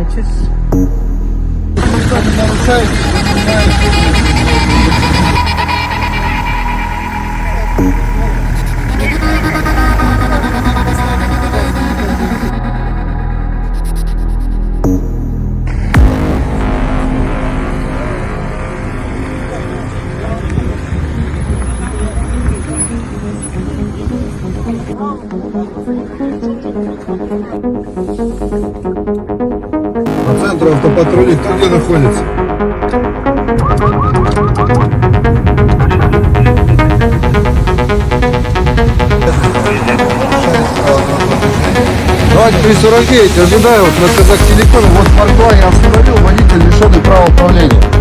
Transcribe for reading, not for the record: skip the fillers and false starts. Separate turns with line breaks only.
прячешь?
По центру автопатрули кто где находится? Давайте 349, ожидаю вот на Казахтелекоме, вот Мордва я остановил, водитель лишенный права управления.